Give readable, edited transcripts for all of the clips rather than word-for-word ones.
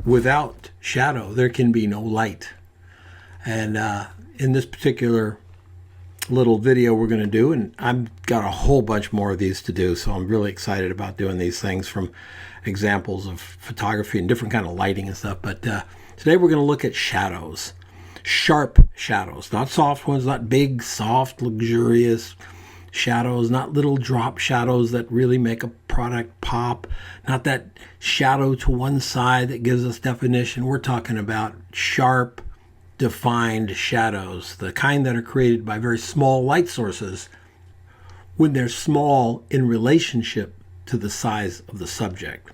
without shadow, there can be no light. And in this particular little video we're going to do, and I've got a whole bunch more of these to do, so I'm really excited about doing these things, from examples of photography and different kind of lighting and stuff. But today we're going to look at shadows. Sharp shadows, not soft ones, not big, soft, luxurious shadows, not little drop shadows that really make a product pop, not that shadow to one side that gives us definition. We're talking about sharp, defined shadows, the kind that are created by very small light sources when they're small in relationship to the size of the subject.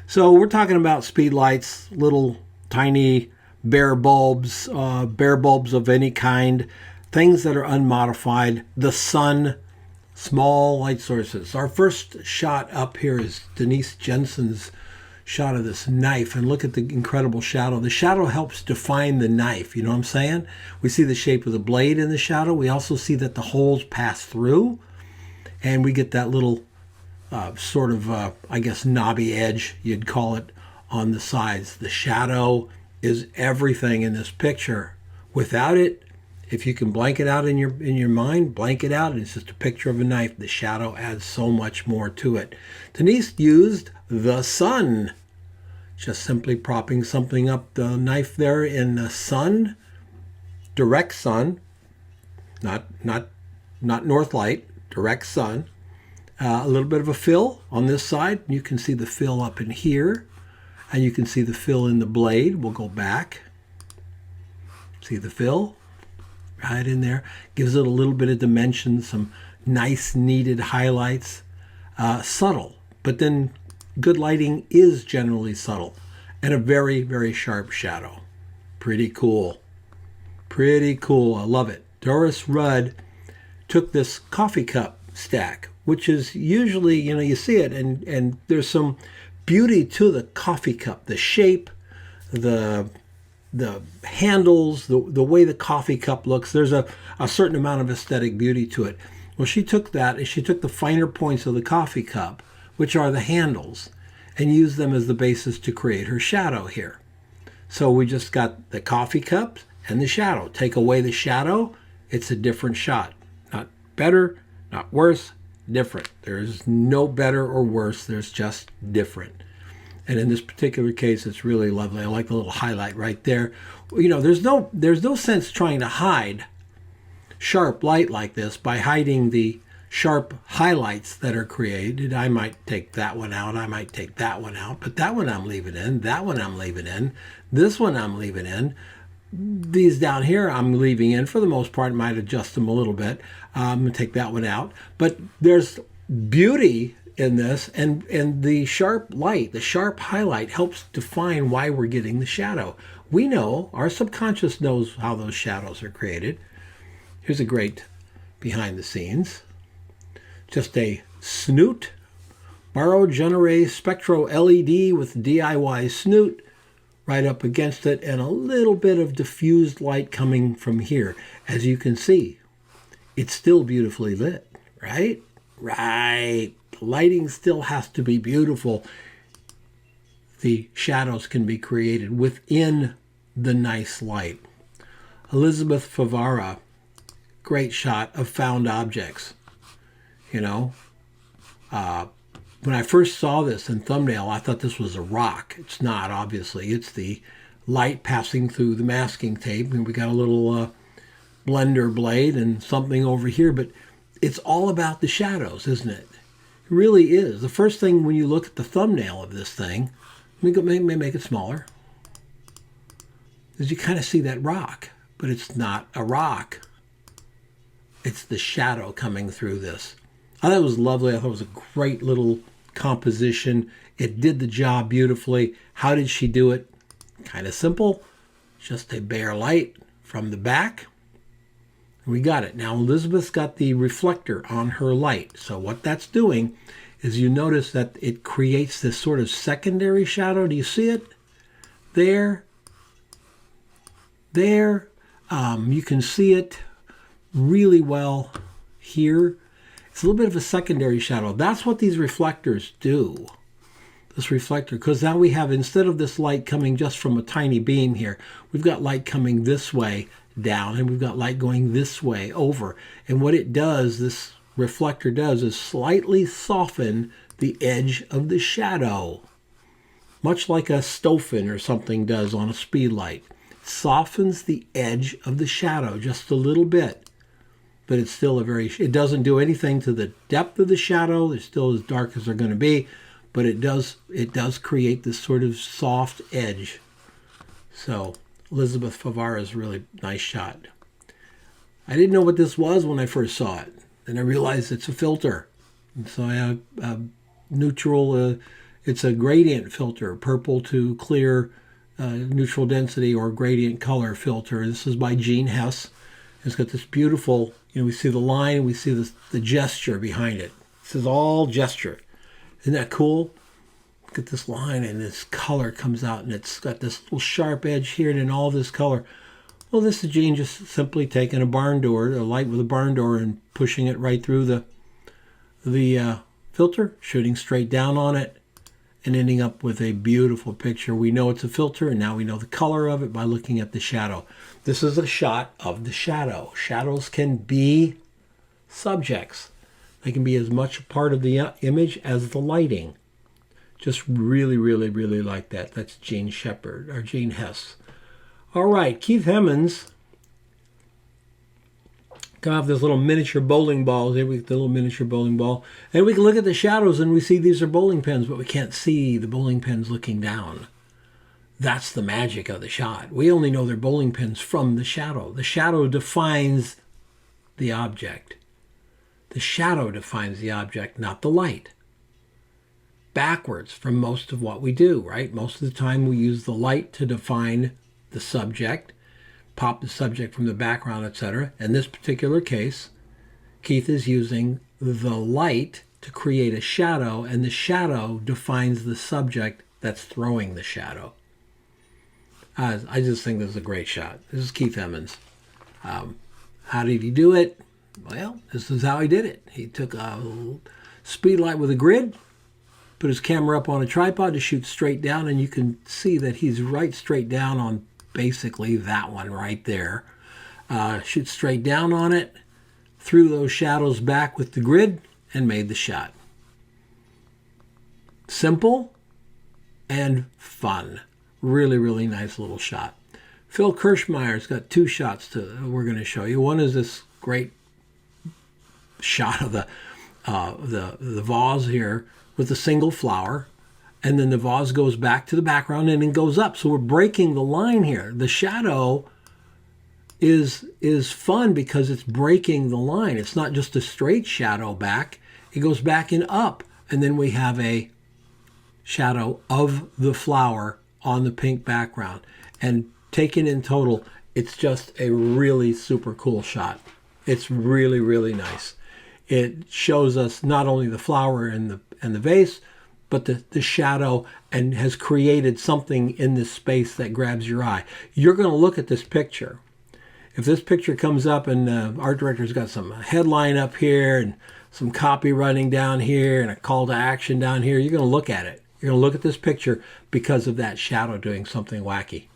So we're talking about speed lights, little tiny bare bulbs of any kind, things that are unmodified, the sun, small light sources. Our first shot up here is Denise Jensen's shot of this knife, and look at the incredible shadow. The shadow helps define the knife, you know what I'm saying? We see the shape of the blade in the shadow. We also see that the holes pass through, and we get that little I guess knobby edge, you'd call it, on the sides. The shadow is everything in this picture. Without it, if you can blank it out in your mind, blank it out, and it's just a picture of a knife. The shadow adds so much more to it. Denise used the sun, just simply propping something up the knife there in the sun, direct sun, not north light, direct sun. A little bit of a fill on this side. You can see the fill up in here, and you can see the fill in the blade. We'll go back. See the fill right in there. Gives it a little bit of dimension, some nice needed highlights. Subtle, but then good lighting is generally subtle, and a very, very sharp shadow. Pretty cool. Pretty cool. I love it. Doris Rudd took this coffee cup stack, which is usually, you see it, and there's some beauty to the coffee cup, the shape, the handles, the way the coffee cup looks. There's a certain amount of aesthetic beauty to it. Well, she took that, and she took the finer points of the coffee cup, which are the handles, and used them as the basis to create her shadow here. So we just got the coffee cup and the shadow. Take away the shadow, it's a different shot. Not better, not worse, different. There's no better or worse, there's just different. And in this particular case, it's really lovely. I like the little highlight right there. There's no sense trying to hide sharp light like this by hiding the sharp highlights that are created. I might take that one out, I might take that one out, but that one I'm leaving in, that one I'm leaving in, this one I'm leaving in. These down here I'm leaving in for the most part. Might adjust them a little bit. I'm going to take that one out. But there's beauty in this, and the sharp light, the sharp highlight helps define why we're getting the shadow. We know, our subconscious knows how those shadows are created. Here's a great behind the scenes. Just a snoot, borrowed Genere Spectro LED with DIY snoot right up against it, and a little bit of diffused light coming from here. As you can see, it's still beautifully lit, right? Right. The lighting still has to be beautiful. The shadows can be created within the nice light. Elizabeth Favara, great shot of found objects. When I first saw this in thumbnail, I thought this was a rock. It's not, obviously. It's the light passing through the masking tape. And we got a little blender blade and something over here. But it's all about the shadows, isn't it? It really is. The first thing when you look at the thumbnail of this thing, let me make it smaller, is you kind of see that rock. But it's not a rock. It's the shadow coming through this. I thought it was lovely. I thought it was a great little composition. It did the job beautifully. How did she do it? Kind of simple. Just a bare light from the back. We got it. Now Elizabeth's got the reflector on her light. So what that's doing is, you notice that it creates this sort of secondary shadow. Do you see it? There. There. You can see it really well here. It's a little bit of a secondary shadow. That's what these reflectors do. this reflector, because now we have, instead of this light coming just from a tiny beam here, we've got light coming this way down, and we've got light going this way over. And what it does, this reflector does, is slightly soften the edge of the shadow, much like a stoffen or something does on a speed light. It softens the edge of the shadow just a little bit, but it's still it doesn't do anything to the depth of the shadow. They're still as dark as they're going to be, but it does create this sort of soft edge. So Elizabeth Favara's really nice shot. I didn't know what this was when I first saw it. Then I realized it's a filter. And so I have a neutral, it's a gradient filter, purple to clear, neutral density or gradient color filter. This is by Gene Hess. It's got this beautiful, we see the line, we see the gesture behind it. This is all gesture. Isn't that cool? Look at this line, and this color comes out, and it's got this little sharp edge here, and then all this color. Well, this is Gene just simply taking a barn door, a light with a barn door, and pushing it right through the filter, shooting straight down on it, and ending up with a beautiful picture. We know it's a filter, and now we know the color of it by looking at the shadow. This is a shot of the shadow. Shadows can be subjects. They can be as much a part of the image as the lighting. Just really, really, really like that. That's Gene Hess. All right, Keith Hemmons. Come off this little miniature bowling ball. Here we get the little miniature bowling ball. And we can look at the shadows and we see these are bowling pins, but we can't see the bowling pins looking down. That's the magic of the shot. We only know they're bowling pins from the shadow. The shadow defines the object. The shadow defines the object, not the light. Backwards from most of what we do, right? Most of the time we use the light to define the subject, pop the subject from the background, etc. In this particular case, Keith is using the light to create a shadow, and the shadow defines the subject that's throwing the shadow. I just think this is a great shot. This is Keith Hemmons. How did he do it? Well, this is how he did it. He took a speed light with a grid, put his camera up on a tripod to shoot straight down, and you can see that he's right straight down on basically that one right there. Shoot straight down on it, threw those shadows back with the grid, and made the shot. Simple and fun. Really, really nice little shot. Phil Kirschmeyer's got two shots we're going to show you. One is this great shot of the vase here with a single flower, and then the vase goes back to the background and then goes up. So we're breaking the line here. The shadow is fun because it's breaking the line. It's not just a straight shadow back. It goes back and up, and then we have a shadow of the flower on the pink background. And taken in total, it's just a really super cool shot. It's really, really nice. It shows us not only the flower and the vase, but the shadow, and has created something in this space that grabs your eye. You're going to look at this picture. If this picture comes up and the art director's got some headline up here and some copy running down here and a call to action down here, you're going to look at it. You're going to look at this picture because of that shadow doing something wacky.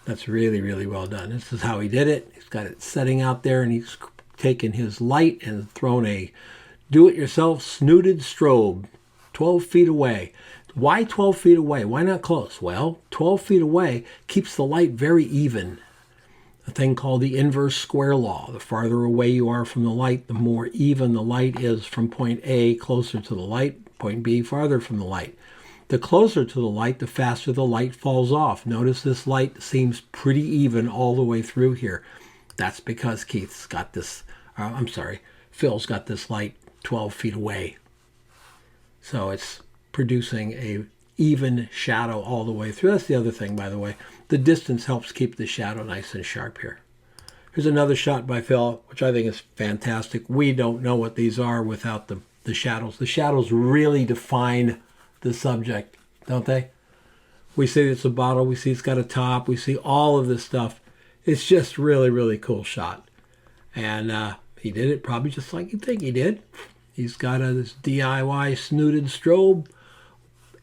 That's really, really well done. This is how he did it. He's got it setting out there, and he's taken his light and thrown a do-it-yourself snooted strobe 12 feet away. Why 12 feet away? Why not close? Well, 12 feet away keeps the light very even. A thing called the inverse square law. The farther away you are from the light, the more even the light is from point A closer to the light, point B farther from the light. The closer to the light, the faster the light falls off. Notice this light seems pretty even all the way through here. That's because Phil's got this light 12 feet away. So it's producing a even shadow all the way through. That's the other thing, by the way. The distance helps keep the shadow nice and sharp here. Here's another shot by Phil, which I think is fantastic. We don't know what these are without the shadows. The shadows really define the subject, don't they? We see it's a bottle. We see it's got a top. We see all of this stuff. It's just really, really cool shot. And he did it probably just like you think he did. He's got this DIY snooted strobe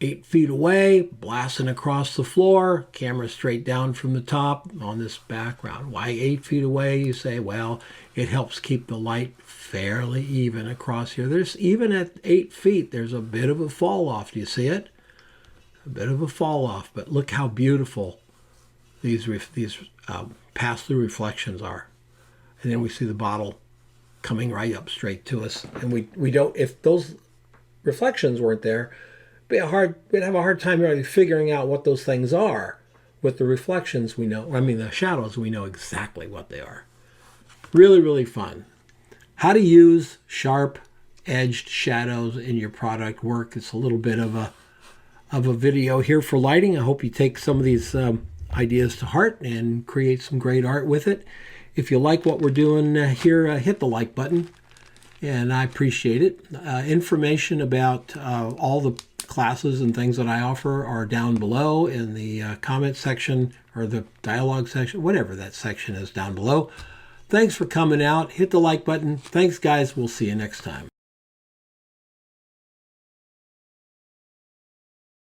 8 feet away, blasting across the floor, camera straight down from the top on this background. Why 8 feet away? You say, well, it helps keep the light fairly even across here. There's even at 8 feet, there's a bit of a fall off. Do you see it? A bit of a fall off, but look how beautiful these pass-through reflections are. And then we see the bottle coming right up straight to us. And we don't, if those reflections weren't there, we'd have a hard time really figuring out what those things are. With the reflections, we know, I mean the shadows, we know exactly what they are. Really, really fun. How to use sharp edged shadows in your product work. It's a little bit of a video here for lighting. I hope you take some of these ideas to heart and create some great art with it. If you like what we're doing here, hit the like button, and I appreciate it. Information about all the classes and things that I offer are down below in the comment section or the dialogue section, whatever that section is down below. Thanks for coming out. Hit the like button. Thanks, guys. We'll see you next time.